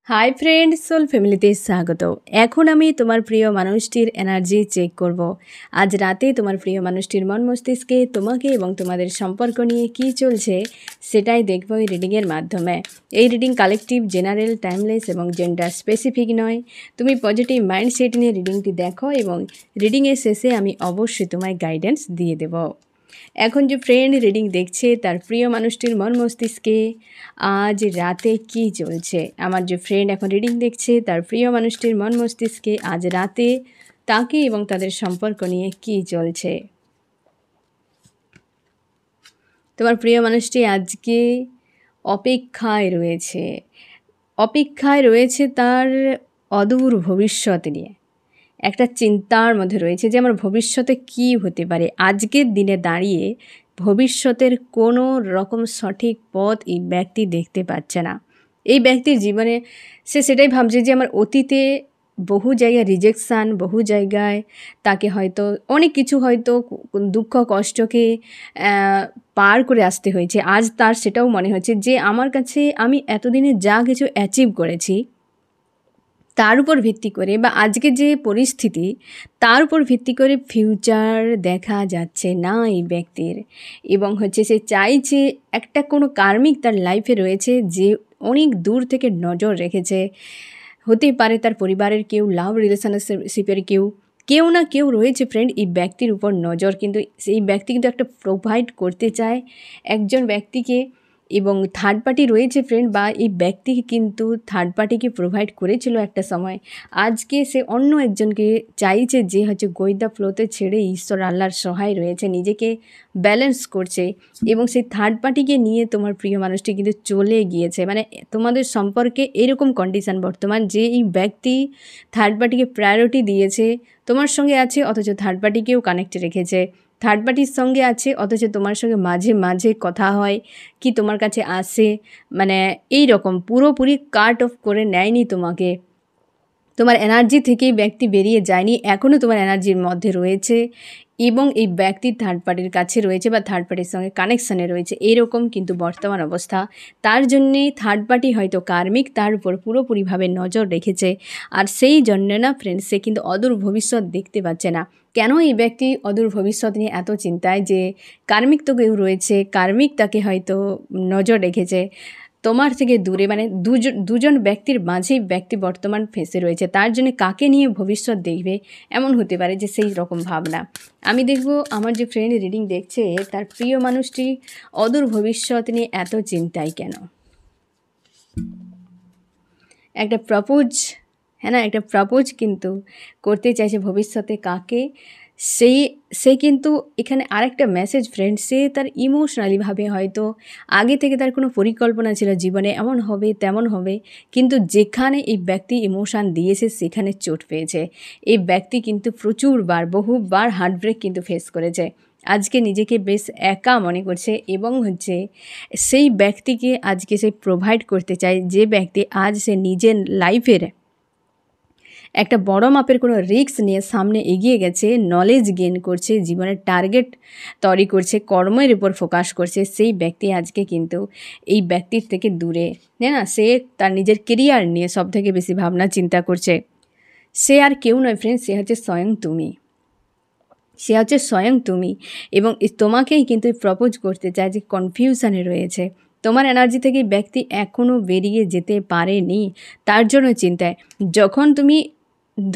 Hi friend, soul ফ্যামিলিতে স্বাগত। এখন আমি তোমার প্রিয় মানুষটির এনার্জি চেক করব। আজ রাতে তোমার প্রিয় মানুষটির মন মস্তিষ্কে তোমাকে এবং তোমাদের সম্পর্ক নিয়ে কী চলছে সেটাই দেখব এই রিডিংয়ের মাধ্যমে। এই রিডিং কালেকটিভ, জেনারেল, টাইমলেস এবং জেন্ডার স্পেসিফিক নয়। তুমি পজিটিভ মাইন্ডসেট নিয়ে রিডিংটি দেখো এবং রিডিংয়ের শেষে আমি অবশ্যই তোমায় গাইডেন্স দিয়ে দেব। এখন যে ফ্রেন্ড রিডিং দেখছে তার প্রিয় মানুষটির মন মস্তিষ্কে আজ রাতে কি চলছে। আমার যে ফ্রেন্ড এখন রিডিং দেখছে তার প্রিয় মানুষটির মন মস্তিষ্কে আজ রাতে তাকে এবং তাদের সম্পর্ক নিয়ে কি চলছে। তোমার প্রিয় মানুষটি আজকে অপেক্ষায় রয়েছে তার অদূর ভবিষ্যৎ নিয়ে। একটা চিন্তার মধ্যে রয়েছে যে আমার ভবিষ্যতে কি হতে পারে। আজকের দিনে দাঁড়িয়ে ভবিষ্যতের কোনো রকম সঠিক পথ এই ব্যক্তি দেখতে পাচ্ছে না। এই ব্যক্তির জীবনে সে সেটাই ভাবছে যে আমার অতীতে বহু জায়গায় রিজেকশান, বহু জায়গায় তাকে হয়তো অনেক কিছু হয়তো দুঃখ কষ্টকে পার করে আসতে হয়েছে। আজ তার সেটাও মনে হচ্ছে যে আমার কাছে আমি এতদিনে যা কিছু অ্যাচিভ করেছি তার উপর ভিত্তি করে বা আজকে যে পরিস্থিতি তার উপর ভিত্তি করে ফিউচার দেখা যাচ্ছে না এই ব্যক্তির। এবং সে চাইছে একটা কোনো কার্মিক তার লাইফে রয়েছে যে অনেক দূর থেকে নজর রেখেছে। হতে পারে তার পরিবারের কেউ, লাভ রিলেশনশিপের কেউ না কেউ রয়েছে ফ্রেন্ড এই ব্যক্তির উপর নজর। কিন্তু সেই ব্যক্তি কিন্তু একটা প্রোভাইড করতে চায় একজন ব্যক্তিকে, এবং থার্ড পার্টি রয়েছে ফ্রেন্ড, বা এই ব্যক্তি কিন্তু থার্ড পার্টিকে প্রোভাইড করেছিল একটা সময়। আজকে সে অন্য একজনকে চাইছে যে গো উইথ দ্য ফ্লোতে ছেড়ে ঈশ্বর আল্লাহর সহায় রয়েছে, নিজেকে ব্যালেন্স করছে। এবং সেই থার্ড পার্টিকে নিয়ে তোমার প্রিয় মানুষটি কিন্তু চলে গিয়েছে। মানে তোমাদের সম্পর্কে এরকম কন্ডিশান বর্তমান যে এই ব্যক্তি থার্ড পার্টিকে প্রায়োরিটি দিয়েছে, তোমার সঙ্গে আছে অথচ থার্ড পার্টিকেও কানেক্টে রেখেছে। থার্ড পার্টির সঙ্গে আছে অথচ তোমার সঙ্গে মাঝে মাঝে কথা হয় কি তোমার কাছে আসে, মানে এই রকম পুরোপুরি কাট অফ করে নেয়নি তোমাকে। তোমার এনার্জি থেকেই ব্যক্তি বেরিয়ে যায়নি, এখনও তোমার এনার্জির মধ্যে রয়েছে এবং এই ব্যক্তি থার্ড পার্টির কাছে রয়েছে বা থার্ড পার্টির সঙ্গে কানেকশানে রয়েছে, এরকম কিন্তু বর্তমান অবস্থা। তার জন্যে থার্ড পার্টি হয়তো কার্মিক তার উপর পুরোপুরিভাবে নজর রেখেছে। আর সেই জন্য না ফ্রেন্ড, সে কিন্তু অদূর ভবিষ্যৎ দেখতে পাচ্ছে না। কেন এই ব্যক্তি অদূর ভবিষ্যৎ নিয়ে এত চিন্তায়? যে কার্মিক তো কেউ রয়েছে, কার্মিক তাকে হয়তো নজর রেখেছে তোমার থেকে দূরে, মানে দুজন ব্যক্তির মাঝেই ব্যক্তি বর্তমান ফেঁসে রয়েছে। তার জন্য কাকে নিয়ে ভবিষ্যৎ দেখবে এমন হতে পারে যে সেই রকম ভাবনা। আমি দেখব আমার যে ফ্রেন্ড রিডিং দেখছে তার প্রিয় মানুষটি অদূর ভবিষ্যৎ নিয়ে এত চিন্তায় কেন। একটা প্রপোজ, একটা প্রপোজ কিন্তু করতে চাইছে ভবিষ্যতে কাকে, সে কিন্তু এখানে আরেকটা মেসেজ ফ্রেন্ড, সে তার ইমোশনালিভাবে হয়তো আগে থেকে তার কোনো পরিকল্পনা ছিল জীবনে এমন হবে তেমন হবে, কিন্তু যেখানে এই ব্যক্তি ইমোশান দিয়েছে সেখানে চোট পেয়েছে। এই ব্যক্তি কিন্তু বহুবার হার্টব্রেক কিন্তু ফেস করেছে। আজকে নিজেকে বেশ একা মনে করছে এবং সেই ব্যক্তিকে আজকে সে প্রোভাইড করতে চায়, যে ব্যক্তি আজ সে নিজের লাইফের একটা বড় মাপের কোনো রিস্ক নিয়ে সামনে এগিয়ে গেছে, নলেজ গেইন করছে, জীবনের টার্গেট তৈরি করছে, কর্মের উপর ফোকাস করছে। সেই ব্যক্তি আজকে কিন্তু এই ব্যক্তির থেকে দূরে, সে তার নিজের কেরিয়ার নিয়ে সবথেকে বেশি ভাবনা চিন্তা করছে। সে আর কেউ নয় ফ্রেন্ড, সে স্বয়ং তুমি। এবং তোমাকেই কিন্তু প্রপোজ করতে চায়, যে কনফিউশনে রয়েছে। তোমার এনার্জি থেকে ব্যক্তি এখনও বেরিয়ে যেতে পারেনি, তার জন্য চিন্তায়। যখন তুমি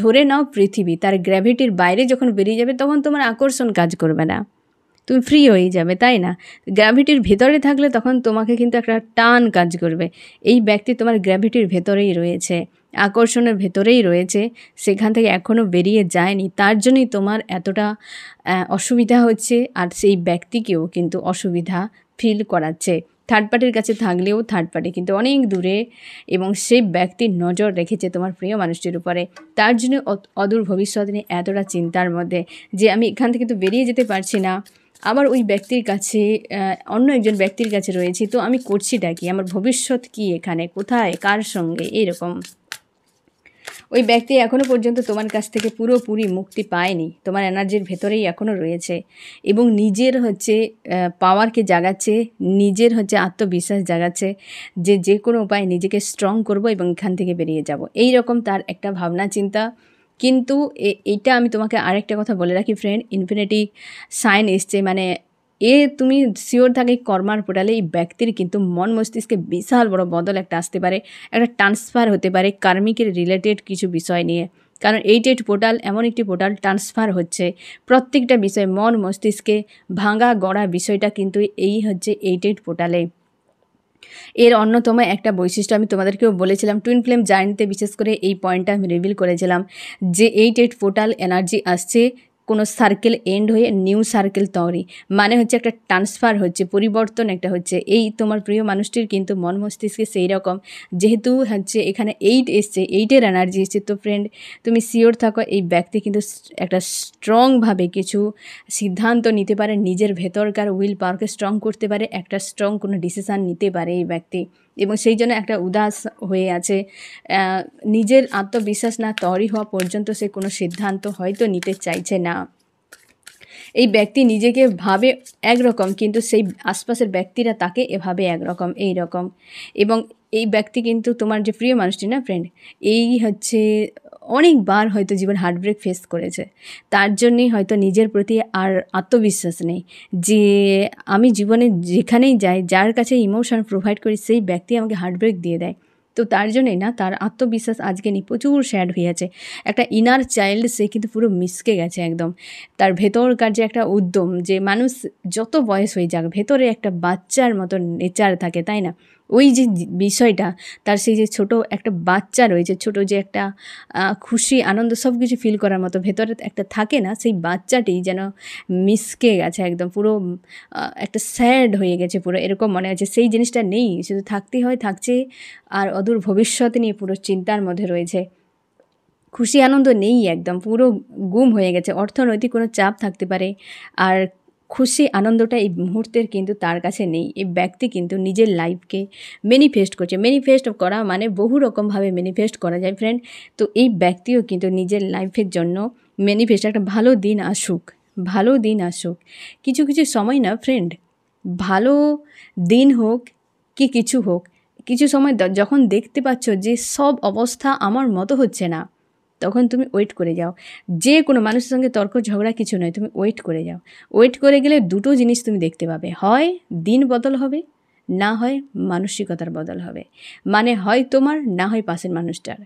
ধরে নাও পৃথিবী তার গ্র্যাভিটির বাইরে যখন বেরিয়ে যাবে তখন তোমার আকর্ষণ কাজ করবে না, তুমি ফ্রি হয়ে যাবে, তাই না? গ্র্যাভিটির ভেতরে থাকলে তখন তোমাকে কিন্তু একটা টান কাজ করবে। এই ব্যক্তি তোমার গ্র্যাভিটির ভেতরেই রয়েছে, আকর্ষণের ভেতরেই রয়েছে, সেখান থেকে এখনও বেরিয়ে যায়নি। তার জন্যই তোমার এতটা অসুবিধা হচ্ছে, আর সেই ব্যক্তিকেও কিন্তু অসুবিধা ফিল করাচ্ছে। থার্ড পার্টির কাছে থাকলেও থার্ড পার্টি কিন্তু অনেক দূরে, এবং সেই ব্যক্তির নজর রেখেছে তোমার প্রিয় মানুষটির উপরে। তার জন্য অদূর ভবিষ্যৎ নিয়ে এতটা চিন্তার মধ্যে, যে আমি এখান থেকে তো বেরিয়ে যেতে পারছি না, আবার ওই ব্যক্তির কাছে অন্য একজন ব্যক্তির কাছে রয়েছি, তো আমি করছিটা কি, আমার ভবিষ্যৎ কি, এখানে কোথায়, কার সঙ্গে, এরকম ওই ব্যক্তি এখনও পর্যন্ত তোমার কাছ থেকে পুরোপুরি মুক্তি পায়নি, তোমার এনার্জির ভেতরেই এখনও রয়েছে এবং নিজের পাওয়ারকে জাগাচ্ছে, নিজের আত্মবিশ্বাস জাগাচ্ছে যে যে কোনো উপায়ে নিজেকে স্ট্রং করব এবং এখান থেকে বেরিয়ে যাব, এই রকম তার একটা ভাবনা চিন্তা। কিন্তু এইটা আমি তোমাকে আরেকটা কথা বলে রাখি ফ্রেন্ড, ইনফিনিটি সাইন এসছে, তুমি শিওর থাকে কর্মার পোর্টালে এই ব্যক্তির কিন্তু মন মস্তিষ্কে বিশাল বড় বদল একটা আসতে পারে, একটা ট্রান্সফার হতে পারে কার্মিকের রিলেটেড কিছু বিষয় নিয়ে। কারণ 8 পোর্টাল এমন একটি পোর্টাল, ট্রান্সফার হচ্ছে প্রত্যেকটা বিষয়, মন মস্তিষ্কে ভাঙা গড়া বিষয়টা কিন্তু এই 8 পোর্টালে। এর অন্যতম একটা বৈশিষ্ট্য আমি তোমাদেরকেও বলেছিলাম, টুইন ফ্লেম জার্নিতে বিশেষ করে এই পয়েন্টটা আমি রিভিল করেছিলাম যে 8 পোর্টাল এনার্জি আসছে, কোনো সার্কেল এন্ড হয়ে নিউ সার্কেল তৈরি, একটা ট্রান্সফার হচ্ছে, পরিবর্তন একটা হচ্ছে। এই তোমার প্রিয় মানুষটির কিন্তু মন মস্তিষ্কে সেই রকম, যেহেতু এখানে 8 এসছে, 8-এর এনার্জি এসছে, তো ফ্রেন্ড তুমি শিওর থাকো এই ব্যক্তি কিন্তু একটা স্ট্রংভাবে কিছু সিদ্ধান্ত নিতে পারে, নিজের ভেতরকার উইল পাওয়ারকে স্ট্রং করতে পারে, একটা স্ট্রং কোনো ডিসিশান নিতে পারে এই ব্যক্তি, এবং সেই জন্য একটা উদাস হয়ে আছে। নিজের আত্মবিশ্বাস না তৈরি হওয়া পর্যন্ত সে কোনো সিদ্ধান্ত হয়তো নিতে চাইছে না। এই ব্যক্তি নিজেকে ভাবে একরকম, কিন্তু সেই আশপাশের ব্যক্তিরা তাকে এভাবে একরকম, এই রকম। এবং এই ব্যক্তি কিন্তু তোমার যে প্রিয় মানুষটি না ফ্রেন্ড, এই অনেকবার হয়তো জীবন হার্টব্রেক ফেস করেছে, তার জন্যই হয়তো নিজের প্রতি আর আত্মবিশ্বাস নেই যে আমি জীবনে যেখানেই যাই, যার কাছে ইমোশন প্রোভাইড করি, সেই ব্যক্তি আমাকে হার্টব্রেক দিয়ে দেয়। তো তার জন্যই না তার আত্মবিশ্বাস আজকে প্রচুর স্যাড হয়ে আছে, একটা ইনার চাইল্ড সে কিন্তু পুরো মিশকে গেছে একদম। তার ভেতরকার যে একটা উদ্যম, যে মানুষ যত বয়স হয়ে যাক ভেতরে একটা বাচ্চার মতো নেচার থাকে, তাই না? ওই যে বিষয়টা, তার সেই যে ছোট একটা বাচ্চা রয়েছে, ছোট যে একটা খুশি আনন্দ সব কিছু ফিল করার মতো ভেতরে একটা থাকে না, সেই বাচ্চাটি যেন মিশকে গেছে একদম, পুরো একটা স্যাড হয়ে গেছে পুরো, এরকম মনে হচ্ছে। সেই জিনিসটা নেই, শুধু থাকতেই হয়, থাকছে, আর অদূর ভবিষ্যৎ নিয়ে পুরো চিন্তার মধ্যে রয়েছে। খুশি আনন্দ নেই, একদম পুরো গুম হয়ে গেছে। অর্থনৈতিক কোনো চাপ থাকতে পারে, আর খুশি আনন্দটা এই মুহূর্তের কিন্তু তার কাছে নেই। এই ব্যক্তি কিন্তু নিজের লাইফকে ম্যানিফেস্ট করছে। ম্যানিফেস্ট করা বহু রকমভাবে ম্যানিফেস্ট করা যায় ফ্রেন্ড। তো এই ব্যক্তিও কিন্তু নিজের লাইফের জন্য ম্যানিফেস্ট, একটা ভালো দিন আসুক, ভালো দিন আসুক। কিছু কিছু সময় না ফ্রেন্ড, ভালো দিন হোক কি কিছু হোক, কিছু সময় যখন দেখতে পাচ্ছ যে সব অবস্থা আমার মতো হচ্ছে না, তখন তুমি ওয়েট করে যাও। যে কোনো মানুষের সঙ্গে তর্ক ঝগড়া কিছু নয়, তুমি ওয়েট করে যাও। ওয়েট করে গেলে দুটো জিনিস তুমি দেখতে পাবে, হয় দিন বদল হবে, না হয় মানসিকতার বদল হবে। হয় তোমার, না হয় পাশের মানুষটার।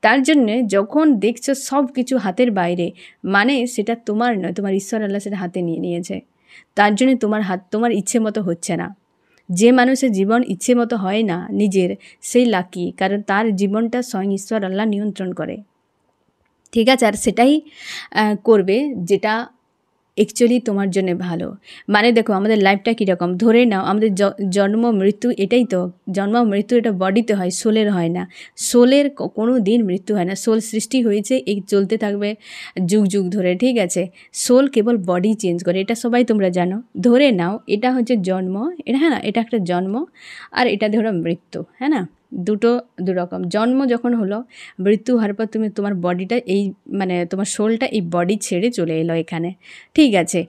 তার জন্যে যখন দেখছো সব কিছু হাতের বাইরে, সেটা তোমার নয়, তোমার ঈশ্বর আল্লাহ সেটা হাতে নিয়ে নিয়েছে। তার জন্যে তোমার ইচ্ছে মতো হচ্ছে না। যে মানুষের জীবন ইচ্ছে মতো হয় না নিজের, সেই লাকি, কারণ তার জীবনটা স্বয়ং ঈশ্বর আল্লাহ নিয়ন্ত্রণ করে। ঠিক আছে, আর সেটাই করবে যেটা অ্যাকচুয়ালি তোমার জন্য ভালো। দেখো আমাদের লাইফটা কীরকম, ধরে নাও আমাদের জন্ম মৃত্যু, এটাই তো জন্ম মৃত্যু, এটা বডিতে হয়, সোলের হয় না। সোলের কোনো দিন মৃত্যু হয় না। সোল সৃষ্টি হয়েছে, এই চলতে থাকবে যুগ যুগ ধরে, ঠিক আছে? সোল কেবল বডি চেঞ্জ করে, এটা সবাই তোমরা জানো। ধরে নাও এটা জন্ম, এটা হ্যাঁ না, এটা একটা জন্ম, আর এটা ধরো মৃত্যু, হ্যাঁ না? দু রকম। জন্ম যখন হলো, মৃত্যু হওয়ার পর তোমার বডিটা তোমার সোলটা এই বডি ছেড়ে চলে এলো এখানে, ঠিক আছে?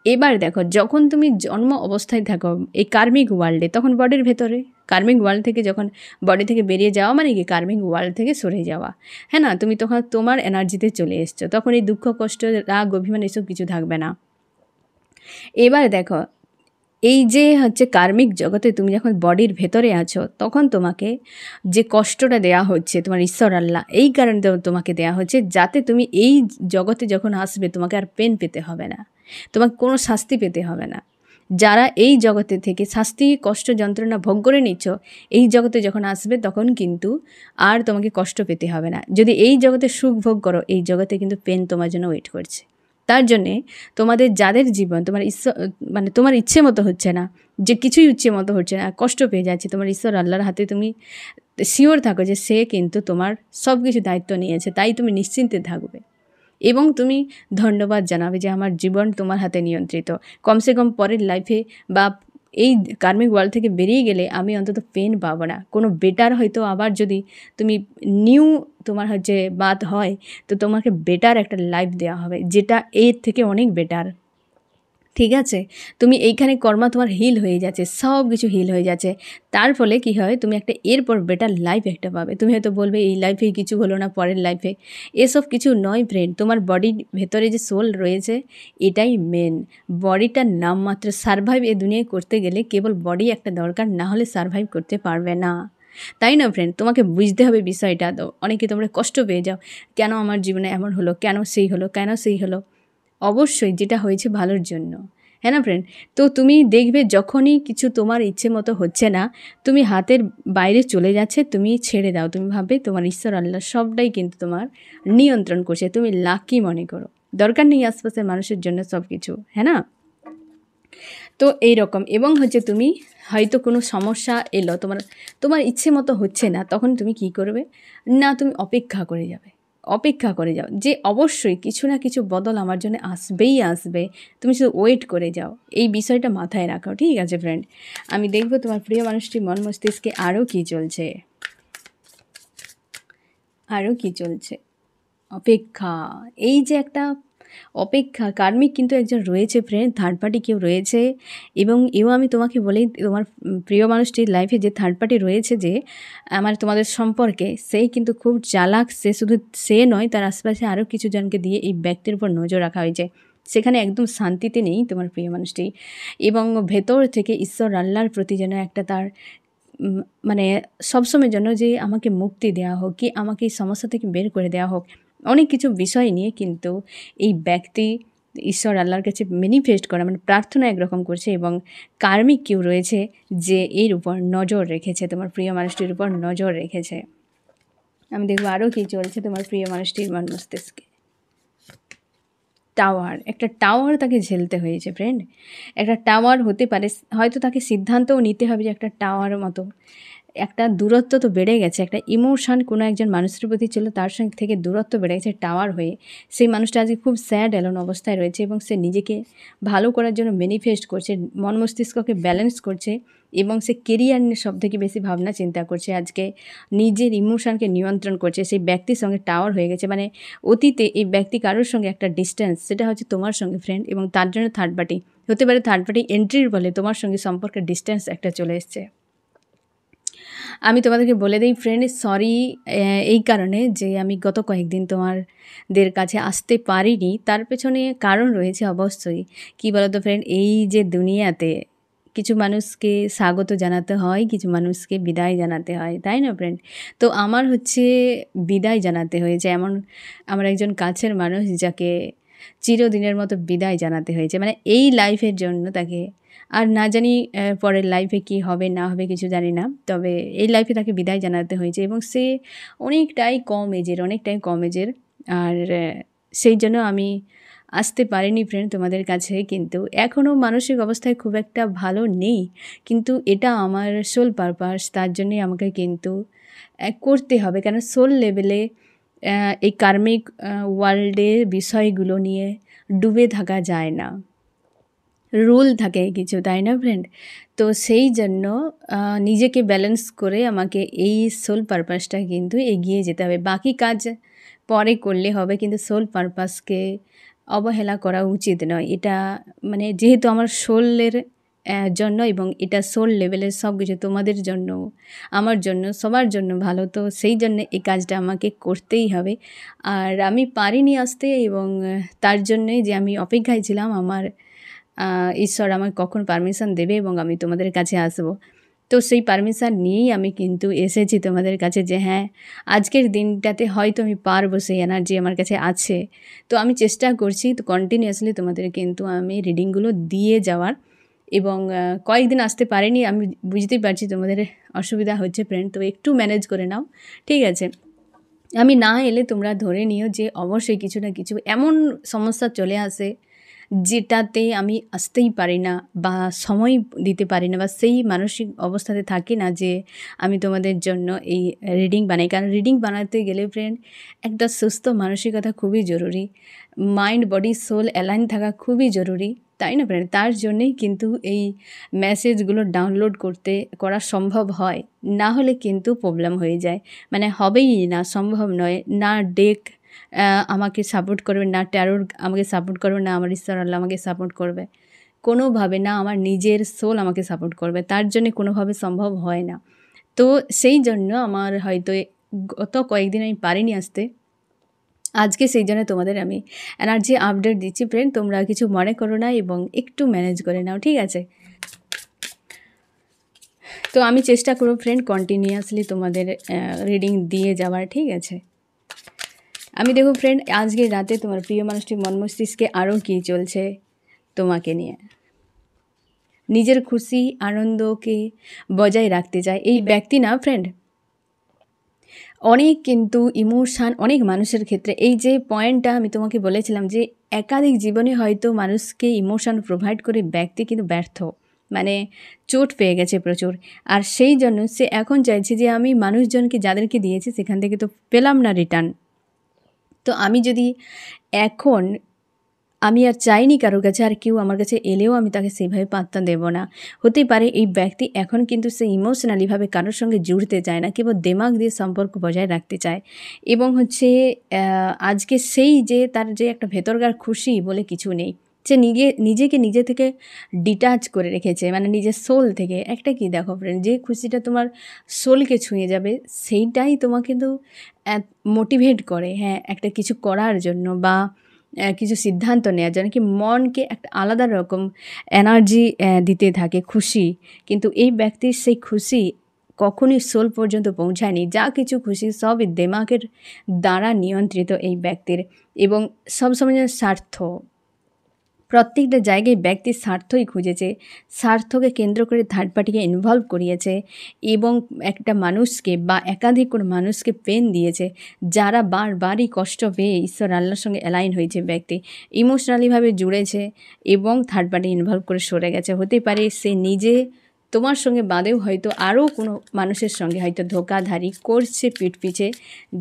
এবার দেখো, যখন তুমি জন্ম অবস্থায় থাকো এই কার্মিক ওয়ার্ল্ডে, তখন বডির ভেতরে, কার্মিক ওয়ার্ল্ড থেকে যখন বডি থেকে বেরিয়ে যাওয়া কি কার্মিক ওয়ার্ল্ড থেকে সরে যাওয়া, হ্যাঁ না? তুমি তখন তোমার এনার্জিতে চলে এসছো, তখন এই দুঃখ কষ্ট রাগ অভিমান এসব কিছু থাকবে না। এবার দেখো, এই যে কার্মিক জগতে তুমি যখন বডির ভেতরে আছো, তখন তোমাকে যে কষ্টটা দেয়া হচ্ছে তোমার ঈশ্বর আল্লাহ এই কারণে তোমাকে দেয়া হচ্ছে, যাতে তুমি এই জগতে যখন আসবে তোমাকে আর পেন পেতে হবে না, তোমাকে কোনো শাস্তি পেতে হবে না। যারা এই জগতে থেকে শাস্তি কষ্ট যন্ত্রণা ভোগ করে নিচ্ছ, এই জগতে যখন আসবে তখন কিন্তু আর তোমাকে কষ্ট পেতে হবে না। যদি এই জগতে সুখ ভোগ করো, এই জগতে কিন্তু পেন তোমার জন্য ওয়েট করছে। তার জন্যে তোমাদের যাদের জীবন তোমার ইচ্ছে মতো হচ্ছে না, যে কিছুই ইচ্ছে মতো হচ্ছে না, কষ্ট পেয়ে যাচ্ছে, তোমার ঈশ্বর আল্লাহর হাতে তুমি শিওর থাকো যে সে কিন্তু তোমার সব কিছু দায়িত্ব নিয়েছে, তাই তুমি নিশ্চিন্তে থাকবে এবং তুমি ধন্যবাদ জানাবে যে আমার জীবন তোমার হাতে নিয়ন্ত্রিত। কমসে কম পরের লাইফে বা এই কার্মিক ওয়ার্ল্ড থেকে বেরিয়ে গেলে আমি অন্তত পেন পাবো না, কোনো বেটার হয়তো আবার যদি তুমি নিউ তোমার হচ্ছে বাত হয় তো তোমাকে বেটার একটা লাইফ দেওয়া হবে, যেটা এর থেকে অনেক বেটার। ঠিক আছে, তুমি এইখানে কর্মা তোমার হিল হয়ে যাচ্ছে, সব কিছু হিল হয়ে যাচ্ছে, তার ফলে কি হয় তুমি একটা এরপর বেটার লাইফ একটা পাবে। তুমি হয়তো বলবে এই লাইফে কিছু হলো না, পরের লাইফে, এসব কিছু নয় ফ্রেন্ড। তোমার বডির ভেতরে যে সোল রয়েছে এটাই মেন। বডিটার নামমাত্র সারভাইভ এ দুনিয়ায় করতে গেলে কেবল বডি একটা দরকার, না হলে সারভাইভ করতে পারবে না, তাই না ফ্রেন্ড? তোমাকে বুঝতে হবে বিষয়টা। তো অনেকে তোমরা কষ্ট পেয়ে যাও, কেন আমার জীবনে এমন হলো, কেন সেই হলো, কেন সেই হলো। অবশ্যই যেটা হয়েছে ভালোর জন্য, হ্যাঁ না ফ্রেন্ড? তো তুমি দেখবে যখনই কিছু তোমার ইচ্ছে মতো হচ্ছে না, তুমি হাতের বাইরে চলে যাচ্ছে, তুমি ছেড়ে দাও, তুমি ভাবে তোমার ঈশ্বর আল্লাহ সবটাই কিন্তু তোমার নিয়ন্ত্রণ করছে, তুমি লাকি মনে করো, দরকার নেই আশপাশের মানুষের জন্য সব কিছু, হ্যাঁ না? তো এই রকম। এবং হচ্ছে তুমি হয়তো কোনো সমস্যা এলো, তোমার ইচ্ছে মতো হচ্ছে না, তখন তুমি কি করবে না, তুমি অপেক্ষা করে যাবে, অপেক্ষা করে যাও যে অবশ্যই কিছু না কিছু বদল আমার জন্য আসবেই আসবে, তুমি শুধু ওয়েট করে যাও। এই বিষয়টা মাথায় রাখো, ঠিক আছে ফ্রেন্ড? আমি দেখবো তোমার প্রিয় মানুষটির মন মস্তিষ্কে আরও কী চলছে, আরও কী চলছে। অপেক্ষা, এই যে একটা অপেক্ষা, কার্মিক কিন্তু একজন রয়েছে ফ্রেন্ড, থার্ড পার্টি কেউ রয়েছে। এবং এও আমি তোমাকে বলি, তোমার প্রিয় মানুষটির লাইফে যে থার্ড পার্টি রয়েছে, যে আমার তোমাদের সম্পর্কে, সেই কিন্তু খুব চালাক। সে শুধু সে নয়, তার আশেপাশে আরও কিছু জনকে দিয়ে এই ব্যক্তির উপর নজর রাখা হয়েছে। সেখানে একদম শান্তিতে নেই তোমার প্রিয় মানুষটি, এবং ভেতর থেকে ঈশ্বর আল্লাহর প্রতি যেন একটা তার মানে সবসময়ের জন্য যে আমাকে মুক্তি দেওয়া হোক, কি আমাকে এই সমস্যা থেকে বের করে দেওয়া হোক, অনেক কিছু বিষয় নিয়ে কিন্তু এই ব্যক্তি ঈশ্বর আল্লাহর কাছে ম্যানিফেস্ট করা, মানে প্রার্থনা একরকম করছে। এবং কার্মিক কেউ রয়েছে যে এর উপর নজর রেখেছে, তোমার প্রিয় মানুষটির উপর নজর রেখেছে। আমি দেখবো আরও কী চলছে তোমার প্রিয় মানুষটির মন মস্তিষ্কে। টাওয়ার, একটা টাওয়ার তাকে ঝেলতে হয়েছে ফ্রেন্ড। একটা টাওয়ার হতে পারে, হয়তো তাকে সিদ্ধান্তও নিতে হবে যে একটা টাওয়ার মতো একটা দূরত্ব তো বেড়ে গেছে, একটা ইমোশন কোনো একজন মানুষের প্রতি ছিল, তার সঙ্গে থেকে দূরত্ব বেড়ে গেছে টাওয়ার হয়ে। সেই মানুষটা আজকে খুব স্যাড এলোন অবস্থায় রয়েছে, এবং সে নিজেকে ভালো করার জন্য ম্যানিফেস্ট করছে, মন মস্তিষ্ককে ব্যালেন্স করছে, এবং সে কেরিয়ার নিয়ে সব থেকে বেশি ভাবনা চিন্তা করছে, আজকে নিজের ইমোশনকে নিয়ন্ত্রণ করছে। সেই ব্যক্তির সঙ্গে টাওয়ার হয়ে গেছে, মানে অতীতে এই ব্যক্তি কারোর সঙ্গে একটা ডিস্টেন্স, সেটা হচ্ছে তোমার সঙ্গে ফ্রেন্ড, এবং তার জন্য থার্ড পার্টি হতে পারে, থার্ড পার্টি এন্ট্রির ফলে তোমার সঙ্গে সম্পর্কের ডিস্টেন্স একটা চলে এসছে। আমি তোমাদেরকে বলে দিই ফ্রেন্ড, সরি এই কারণে যে আমি গত কয়েকদিন তোমাদের কাছে আসতে পারিনি, তার পেছনে কারণ রয়েছে অবশ্যই। কী বলো তো ফ্রেন্ড, এই যে দুনিয়াতে কিছু মানুষকে স্বাগত জানাতে হয়, কিছু মানুষকে বিদায় জানাতে হয়, তাই না ফ্রেন্ড? তো আমার হচ্ছে বিদায় জানাতে হয়েছে, এমন আমার একজন কাছের মানুষ যাকে চিরদিনের মতো বিদায় জানাতে হয়েছে, মানে এই লাইফের জন্য তাকে। আর না জানি পরের লাইফে কি হবে না হবে কিছু জানি না, তবে এই লাইফে তাকে বিদায় জানাতে হয়েছে। এবং সে অনেকটাই কম এজের, অনেকটাই কম এজের। আর সেই জন্য আমি আসতে পারিনি ফ্রেন্ড তোমাদের কাছে, কিন্তু এখনও মানসিক অবস্থায় খুব একটা ভালো নেই, কিন্তু এটা আমার সোল পারপাস, তার জন্যই আমাকে কিন্তু করতে হবে। কেন সোল লেভেলে এই কার্মিক ওয়ার্ল্ডের বিষয়গুলো নিয়ে ডুবে থাকা যায় না, রুল থাকে কিছু, তাই না ফ্রেন্ড? তো সেই জন্য নিজেকে ব্যালেন্স করে আমাকে এই সোল পারপাসটা কিন্তু এগিয়ে যেতে হবে। বাকি কাজ পরে করলে হবে, কিন্তু সোল পারপাসকে অবহেলা করা উচিত নয়। এটা মানে যেহেতু আমার সোলের জন্য, এবং এটা সোল লেভেলের সব কিছু তোমাদের জন্য, আমার জন্য, সবার জন্য ভালো, তো সেই জন্য এই কাজটা আমাকে করতেই হবে। আর আমি পারিনি আসতে, এবং তার জন্যই যে আমি অপেক্ষায় ছিলাম আমার ঈশ্বর আমাকে কখন পারমিশন দেবে এবং আমি তোমাদের কাছে আসব। তো সেই পারমিশন নিয়েই আমি কিন্তু এসেছি তোমাদের কাছে, যে হ্যাঁ আজকের দিনটাতে হয়তো আমি পারবো, সেই এনার্জি আমার কাছে আছে। তো আমি চেষ্টা করছি তো কন্টিনিউয়াসলি তোমাদের কিন্তু আমি রিডিংগুলো দিয়ে যাওয়ার। এবং কয়েকদিন আসতে পারিনি, আমি বুঝতেই পারছি তোমাদের অসুবিধা হচ্ছে ফ্রেন্ড, তো একটু ম্যানেজ করে নাও, ঠিক আছে? আমি না এলে তোমরা ধরে নিও যে অবশ্যই কিছু না কিছু এমন সমস্যা চলে আসে যেটাতে আমি আসতেই পারি না, বা সময় দিতে পারি না, বা সেই মানসিক অবস্থাতে থাকি না যে আমি তোমাদের জন্য এই রিডিং বানাই। কারণ রিডিং বানাতে গেলে ফ্রেন্ড একটা সুস্থ মানসিকতা খুবই জরুরি, মাইন্ড বডি সোল অ্যালাইন থাকা খুবই জরুরি। তাই না ফ্রেন্ড? তার জন্যেই কিন্তু এই মেসেজগুলো ডাউনলোড করা সম্ভব হয়, না হলে কিন্তু প্রবলেম হয়ে যায়, মানে হবেই না, সম্ভব নয়। না ডেক আমাকে সাপোর্ট করবে, না ট্যারোর আমাকে সাপোর্ট করবে, না আমার ঈশ্বর আল্লাহ আমাকে সাপোর্ট করবে, কোনোভাবে না আমার নিজের সোল আমাকে সাপোর্ট করবে, তার জন্যে কোনোভাবে সম্ভব হয় না। তো সেই জন্য আমার হয়তো গত কয়েকদিন আমি পারিনি আসতে, আজকে সেই জন্য তোমাদের আমি এনার্জি আপডেট দিচ্ছি ফ্রেন্ড, তোমরা কিছু মনে করো না এবং একটু ম্যানেজ করে নাও, ঠিক আছে? তো আমি চেষ্টা করব ফ্রেন্ড কন্টিনিউয়াসলি তোমাদের রিডিং দিয়ে যাওয়ার, ঠিক আছে? আমি দেখো ফ্রেন্ড আজকে রাতে তোমার প্রিয় মানুষটির মন মস্তিষ্কে আরও কী চলছে তোমাকে নিয়ে। নিজের খুশি আনন্দকে বজায় রাখতে চায় এই ব্যক্তি না ফ্রেন্ড, অনেক কিন্তু ইমোশান অনেক মানুষের ক্ষেত্রে, এই যে পয়েন্টটা আমি তোমাকে বলেছিলাম যে একাধিক জীবনে হয়তো মানুষকে ইমোশান প্রোভাইড করে ব্যক্তি কিন্তু ব্যর্থ, মানে চোট পেয়ে গেছে প্রচুর, আর সেই জন্য সে এখন চাইছে যে আমি মানুষজনকে যাদেরকে দিয়েছি সেখান থেকে তো পেলাম না রিটার্ন, তো আমি যদি এখন আমি আর চাইনি কারোর কাছে, আর কেউ আমার কাছে এলেও আমি তাকে সেইভাবে পাত্তা দেব না। হতেই পারে এই ব্যক্তি এখন কিন্তু সে ইমোশনালিভাবে কারোর সঙ্গে জুড়তে চায় না, কেবল দেমাগ দিয়ে সম্পর্ক বজায় রাখতে চায়, এবং হচ্ছে আজকে সেই যে তার যে একটা ভেতরকার খুশি বলে কিছু নেই, সে নিজেকে নিজে থেকে ডিটাচ করে রেখেছে, মানে নিজের সোল থেকে। একটা কি দেখো ফ্রেন্ড, যে খুশিটা তোমার সোলকে ছুঁয়ে যাবে সেইটাই তোমাকে কিন্তু মোটিভেট করে, হ্যাঁ, একটা কিছু করার জন্য বা কিছু সিদ্ধান্ত নেওয়ার জন্য, কি মনকে একটা আলাদা রকম এনার্জি দিতে থাকে খুশি, কিন্তু এই ব্যক্তির সেই খুশি কখনই সোল পর্যন্ত পৌঁছায়নি, যা কিছু খুশি সবই দেমাগের দ্বারা নিয়ন্ত্রিত এই ব্যক্তির, এবং সবসময় যেন স্বার্থ, প্রত্যেকটা জায়গায় ব্যক্তির স্বার্থই খুঁজেছে, স্বার্থকে কেন্দ্র করে থার্ড পার্টিকে ইনভলভ করিয়েছে, এবং একটা মানুষকে বা একাধিক কোনো মানুষকে পেন দিয়েছে, যারা বারবারই কষ্ট পেয়ে ঈশ্বর আল্লাহর সঙ্গে অ্যালাইন হয়েছে, ব্যক্তি ইমোশনালিভাবে জুড়েছে এবং থার্ড পার্টি ইনভলভ করে সরে গেছে। হতে পারে সে নিজে তোমার সঙ্গে বাদেও হয়তো আরও কোনো মানুষের সঙ্গে হয়তো ধোঁকাধারি করছে পিঠ পিছে,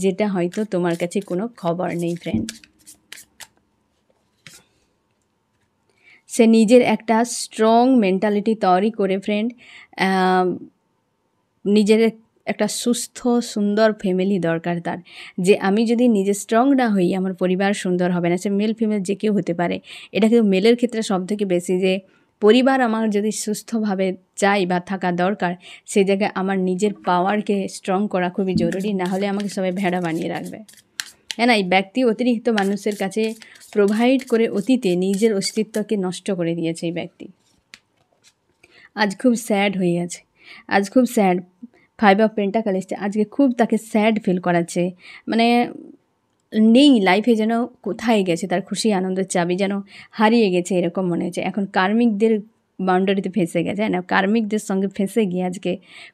যেটা হয়তো তোমার কাছে কোনো খবর নেই ফ্রেন্ড। সে নিজের একটা স্ট্রং মেন্টালিটি তৈরি করে ফ্রেন্ড, নিজের একটা সুস্থ সুন্দর ফ্যামিলি দরকার তার, যে আমি যদি নিজে স্ট্রং না হই আমার পরিবার সুন্দর হবে না। সে মেল ফিমেল যে কেউ হতে পারে, এটা কিন্তু মেলের ক্ষেত্রে সবথেকে বেশি, যে পরিবার আমার যদি সুস্থভাবে চাই বা থাকা দরকার, সেই জায়গায় আমার নিজের পাওয়ারকে স্ট্রং করা খুবই জরুরি, না হলে আমাকে সবাই ভেড়া বানিয়ে রাখবে। হ্যাঁ না, এই ব্যক্তি অতিরিক্ত মানুষের কাছে প্রোভাইড করে অতীতে নিজের অস্তিত্বকে নষ্ট করে দিয়েছে এই ব্যক্তি। আজ খুব স্যাড হয়ে আছে, আজ খুব স্যাড, 5 অফ পেন্টাকলসে আজকে খুব তাকে স্যাড ফিল করাচ্ছে, মানে নেই লাইফে, যেন কোথায় গেছে তার খুশি আনন্দের চাবি, যেন হারিয়ে গেছে এরকম মনে হচ্ছে। এখন কার্মিকদের বাউন্ডারিতে ফেঁসে গেছে, না কার্মিকদের সঙ্গে ফেঁসে গিয়ে আজকে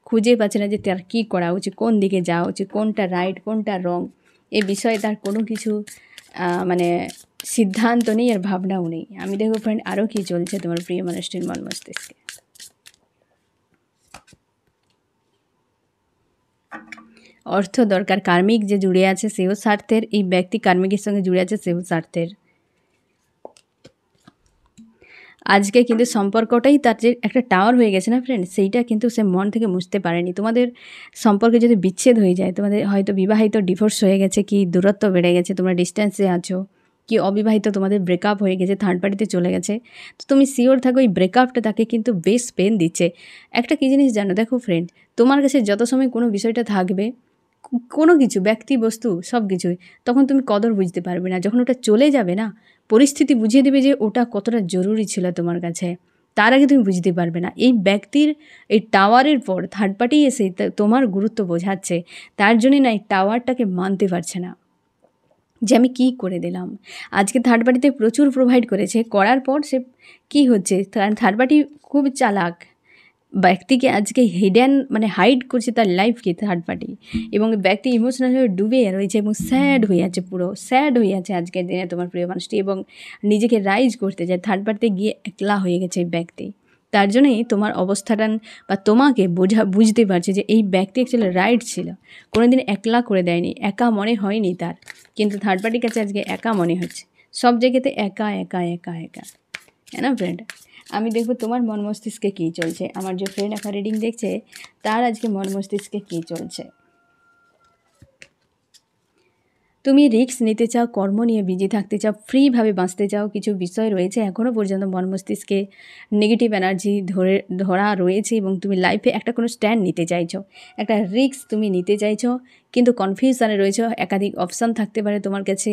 খুঁজে পাচ্ছে না যে তার কী করা উচিত, কোন দিকে যাওয়া উচিত, কোনটা রাইট কোনটা রং, এ বিষয়ে তার কোনো কিছু মানে সিদ্ধান্ত নেই আর ভাবনাও নেই। আমি দেখো ফ্রেন্ড আরও কী চলছে তোমার প্রিয় মানুষটির মন মস্তিষ্কে। অর্থ দরকার, কার্মিক যে জুড়ে আছে সেও স্বার্থের, এই ব্যক্তি কার্মিকের সঙ্গে জুড়ে আছে সেও স্বার্থের। আজকে কিন্তু সম্পর্কটাই তার যে একটা টাওয়ার হয়ে গেছে না ফ্রেন্ড, সেইটা কিন্তু সে মন থেকে মুছতে পারেনি। তোমাদের সম্পর্কে যদি বিচ্ছেদ হয়ে যায়, তোমাদের হয়তো বিবাহিত ডিভোর্স হয়ে গেছে, কি দূরত্ব বেড়ে গেছে, তোমরা ডিস্ট্যান্সে আছো, কি অবিবাহিত তোমাদের ব্রেকআপ হয়ে গেছে, থার্ড পার্টিতে চলে গেছে, তো তুমি শিওর থাকো এই ব্রেকআপটা তাকে কিন্তু বেশ পেন দিচ্ছে। একটা কী জিনিস জানো, দেখো ফ্রেন্ড, তোমার কাছে যত সময় কোনো বিষয়টা থাকবে, কোনো কিছু ব্যক্তি বস্তু সব কিছুই, তখন তুমি কদর বুঝতে পারবে না। যখন ওটা চলে যাবে না, পরিস্থিতি বুঝিয়ে দেবে যে ওটা কতটা জরুরি ছিল তোমার কাছে, তার আগে তুমি বুঝতে পারবে না। এই ব্যক্তির এই টাওয়ারের পর থার্ড পার্টি এসে তোমার গুরুত্ব বোঝাচ্ছে, তার জন্যই না এই টাওয়ারটাকে মানতে পারছে না যে আমি কী করে দিলাম। আজকে থার্ড পার্টিতে প্রচুর প্রোভাইড করেছে, করার পর সে কী হচ্ছে, থার্ড পার্টি খুব চালাক, ব্যক্তিকে আজকে হিডেন মানে হাইড করছে তার লাইফকে থার্ড পার্টি, এবং ব্যক্তি ইমোশনালভাবে ডুবে রয়েছে এবং স্যাড হয়ে আছে, পুরো স্যাড হয়ে আছে আজকের দিনে তোমার প্রিয় মানুষটি, এবং নিজেকে রাইজ করতে যায়, থার্ড পার্টিতে গিয়ে একলা হয়ে গেছে এই ব্যক্তি। তার জন্যই তোমার অবস্থাটা বা তোমাকে বুঝতে পারছে যে এই ব্যক্তি অ্যাকচুয়ালি রাইট ছিল, কোনোদিন একলা করে দেয়নি, একা মনে হয়নি তার, কিন্তু থার্ড পার্টির কাছে আজকে একা মনে হচ্ছে, সব জায়গাতে একা একা একা একা। है ना फ्रेंड। আমি দেখব তোমার মন মস্তিষ্কে কী চলছে, আমার যে ফ্রেন্ড এখন রিডিং দেখছে তার আজকে মন মস্তিষ্কে কী চলছে। তুমি রিস্ক নিতে চাও, কর্ম নিয়ে বিজি থাকতে চাও, ফ্রিভাবে বাঁচতে চাও। কিছু বিষয় রয়েছে এখনও পর্যন্ত মন মস্তিষ্কে নেগেটিভ এনার্জি ধরা রয়েছে এবং তুমি লাইফে একটা কোনো স্ট্যান্ড নিতে চাইছো, একটা রিস্ক তুমি নিতে চাইছো, কিন্তু কনফিউশনে রয়েছে। একাধিক অপশান থাকতে পারে তোমার কাছে,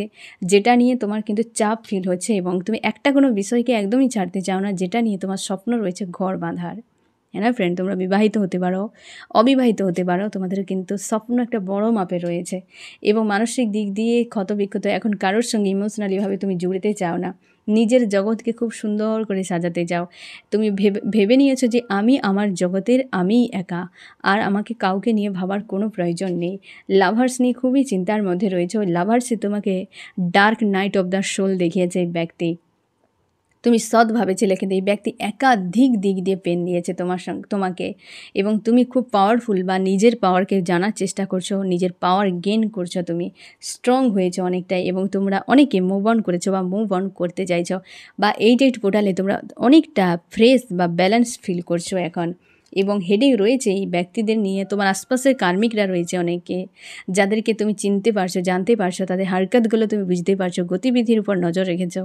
যেটা নিয়ে তোমার কিন্তু চাপ ফিল হচ্ছে এবং তুমি একটা কোনো বিষয়কে একদমই ছাড়তে চাও না, যেটা নিয়ে তোমার স্বপ্ন রয়েছে ঘর বাঁধার। হ্যাঁ না ফ্রেন্ড, তোমরা বিবাহিত হতে পারো, অবিবাহিত হতে পারো, তোমাদের কিন্তু স্বপ্ন একটা বড় মাপে রয়েছে এবং মানসিক দিক দিয়ে ক্ষতবিক্ষত। এখন কারোর সঙ্গে ইমোশনালিভাবে তুমি জুড়তে চাও না, নিজের জগৎকে খুব সুন্দর করে সাজাতে চাও। তুমি ভেবে নিয়েছো যে আমি আমার জগতের আমিই একা, আর আমাকে কাউকে নিয়ে ভাবার কোনো প্রয়োজন নেই। লাভার্স নিয়ে খুবই চিন্তার মধ্যে রয়েছে। ওই লাভার্সই তোমাকে dark night of the soul দেখিয়েছে এই ব্যক্তি। তুমি সৎ ভাবেছিলে, কিন্তু এই ব্যক্তি একাধিক দিক দিয়ে পেন দিয়েছে তোমাকে এবং তুমি খুব পাওয়ারফুল বা নিজের পাওয়ারকে জানার চেষ্টা করছো, নিজের পাওয়ার গেইন করছো, তুমি স্ট্রং হয়েছো অনেকটাই এবং তোমরা অনেকে মুভ অন করেছো বা মুভ অন করতে চাইছো, বা এই পোর্টালে তোমরা অনেকটা ফ্রেশ বা ব্যালেন্স ফিল করছো এখন। এবং হেডেক রয়েছে এই ব্যক্তিদের নিয়ে, তোমার আশপাশের কার্মিকরা রয়েছে অনেকে, যাদেরকে তুমি চিনতে পারছো, জানতে পারছো, তাদের হারকতগুলো তুমি বুঝতে পারছো, গতিবিধির উপর নজর রেখেছো।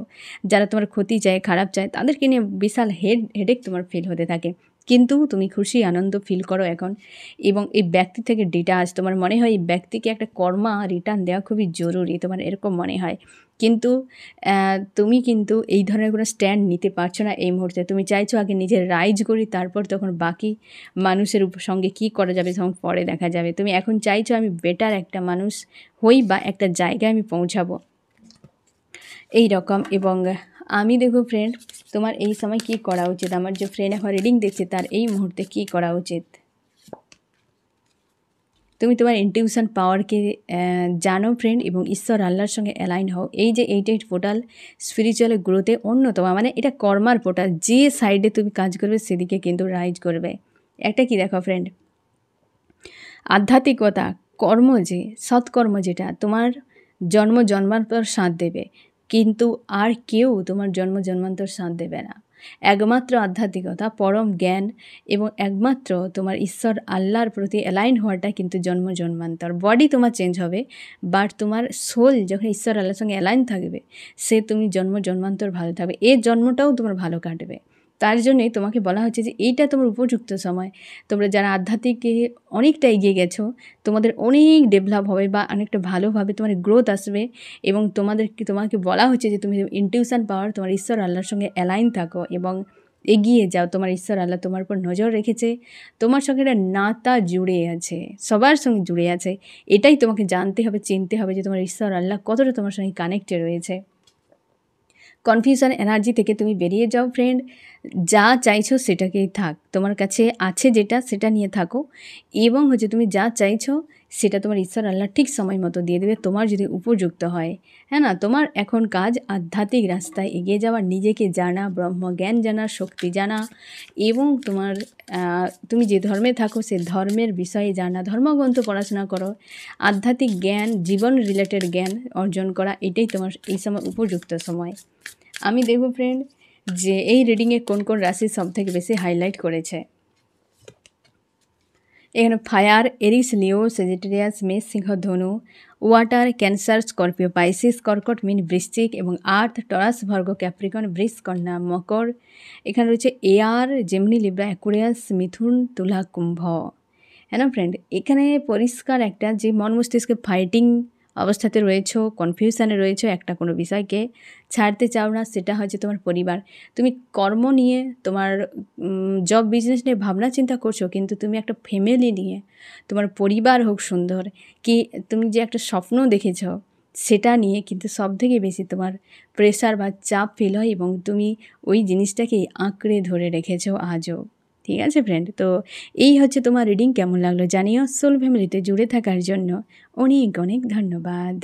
যারা তোমার ক্ষতি চায়, খারাপ চায়, তাদেরকে নিয়ে বিশাল হেডেক তোমার ফিল হতে থাকে, কিন্তু তুমি খুশি আনন্দ ফিল করো এখন। এবং এই ব্যক্তি থেকে ডিটাচ, তোমার মনে হয় এই ব্যক্তিকে একটা কর্মা রিটার্ন দেওয়া খুবই জরুরি, তোমার এরকম মনে হয়। কিন্তু তুমি কিন্তু এই ধরনের কোনো স্ট্যান্ড নিতে পারছো না এই মুহূর্তে। তুমি চাইছো আগে নিজের রাইজ করি, তারপর তখন বাকি মানুষের সঙ্গে কী করা যাবে তখন পরে দেখা যাবে। তুমি এখন চাইছো আমি বেটার একটা মানুষ হই বা একটা জায়গায় আমি পৌঁছাবো এই রকম। এবং আমি দেখো ফ্রেন্ড, তোমার এই সময় কী করা উচিত, আমার যে ফ্রেন্ড এখন রিডিং দেখছে তার এই মুহূর্তে কী করা উচিত। তুমি তোমার ইনটিউশন পাওয়ারকে জানো ফ্রেন্ড, এবং ঈশ্বর আল্লাহর সঙ্গে অ্যালাইন হও। এই যে 88 পোর্টাল স্পিরিচুয়াল গ্রোথে অন্যতম, মানে এটা কর্মার পোর্টাল, যে সাইডে তুমি কাজ করবে সেদিকে কিন্তু রাইজ করবে। একটা কি দেখো ফ্রেন্ড, আধ্যাত্মিকতা, কর্ম, যে সৎকর্ম, যেটা তোমার জন্মান্তর সাথ দেবে, কিন্তু আর কেউ তোমার জন্মান্তর সাথ দেবে না। একমাত্র আধ্যাত্মিকতা, পরম জ্ঞান এবং একমাত্র তোমার ঈশ্বর আল্লাহর প্রতি অ্যালাইন হওয়াটা কিন্তু জন্মান্তর। বডি তোমার চেঞ্জ হবে, বাট তোমার সোল যখন ঈশ্বর আল্লাহর সঙ্গে অ্যালাইন থাকবে, সে তুমি জন্মান্তর ভালো থাকবে, এ জন্মটাও তোমার ভালো কাটবে। তার জন্যই তোমাকে বলা হচ্ছে যে এইটা তোমার উপযুক্ত সময়। তোমরা যারা আধ্যাত্মিকে অনেকটা এগিয়ে গেছো, তোমাদের অনেক ডেভেলপ হবে বা অনেকটা ভালোভাবে তোমার গ্রোথ আসবে এবং তোমাকে বলা হচ্ছে যে তুমি ইনটিউশন পাওয়ার, তোমার ঈশ্বর আল্লাহর সঙ্গে অ্যালাইন থাকো এবং এগিয়ে যাও। তোমার ঈশ্বর আল্লাহ তোমার উপর নজর রেখেছে, তোমার সঙ্গে একটা নাতা জুড়ে আছে, সবার সঙ্গে জুড়ে আছে। এটাই তোমাকে জানতে হবে, চিনতে হবে যে তোমার ঈশ্বর আল্লাহ কতটা তোমার সঙ্গে কানেক্টেড রয়েছে। কনফিউশন এনার্জি থেকে তুমি বেরিয়ে যাও ফ্রেন্ড, যা চাইছো সেটাকেই থাক, তোমার কাছে আছে যেটা সেটা নিয়ে থাকো এবং তুমি যা চাইছো সেটা তোমার ঈশ্বর আল্লাহ ঠিক সময় মতো দিয়ে দেবে, তোমার যদি উপযুক্ত হয়। হ্যাঁ না, তোমার এখন কাজ আধ্যাত্মিক রাস্তায় এগিয়ে যাওয়া, নিজেকে জানা, ব্রহ্মজ্ঞান জানা, শক্তি জানা এবং তোমার তুমি যে ধর্মে থাকো সে ধর্মের বিষয়ে জানা, ধর্মগ্রন্থ পড়াশোনা করো, আধ্যাত্মিক জ্ঞান, জীবন রিলেটেড জ্ঞান অর্জন করা, এটাই তোমার এই সময় উপযুক্ত সময়। আমি দেখব ফ্রেন্ড যে এই রিডিংয়ে কোন কোন রাশি সবথেকে বেশি হাইলাইট করেছে। এখানে ফায়ার, এরিস, লিও, সেজিটেরিয়াস, মেষ, সিংহ, ধনু, ওয়াটার, ক্যান্সার, স্করপিও, পাইসিস, কর্কট, মিন, বৃশ্চিক এবং আর্থ, টরাস, ভার্গো, ক্যাপ্রিকন, বৃষ, কন্যা, মকর। এখানে রয়েছে এয়ার, জেমিনি, লিব্রা, অ্যাকুয়ারিয়াস, মিথুন, তুলা, কুম্ভ। হ্যাঁ না ফ্রেন্ড, এখানে পরিষ্কার একটা যে মন মস্তিষ্কে ফাইটিং অবস্থাতে রয়েছো, কনফিউশানে রয়েছো, একটা কোনো বিষয়কে ছাড়তে চাও না, সেটা হচ্ছে তোমার পরিবার। তুমি কর্ম নিয়ে, তোমার জব বিজনেস নিয়ে ভাবনা চিন্তা করছো, কিন্তু তুমি একটা ফ্যামিলি নিয়ে, তোমার পরিবার হোক সুন্দর, কি তুমি যে একটা স্বপ্ন দেখেছ সেটা নিয়ে কিন্তু সবথেকে বেশি তোমার প্রেশার বা চাপ ফিল হয় এবং তুমি ওই জিনিসটাকেই আঁকড়ে ধরে রেখেছো আজও। ঠিক আছে ফ্রেন্ড, তো এই হচ্ছে তোমার রিডিং। কেমন লাগলো জানিও। সোল ফ্যামিলিতে জুড়ে থাকার জন্য অনেক অনেক ধন্যবাদ।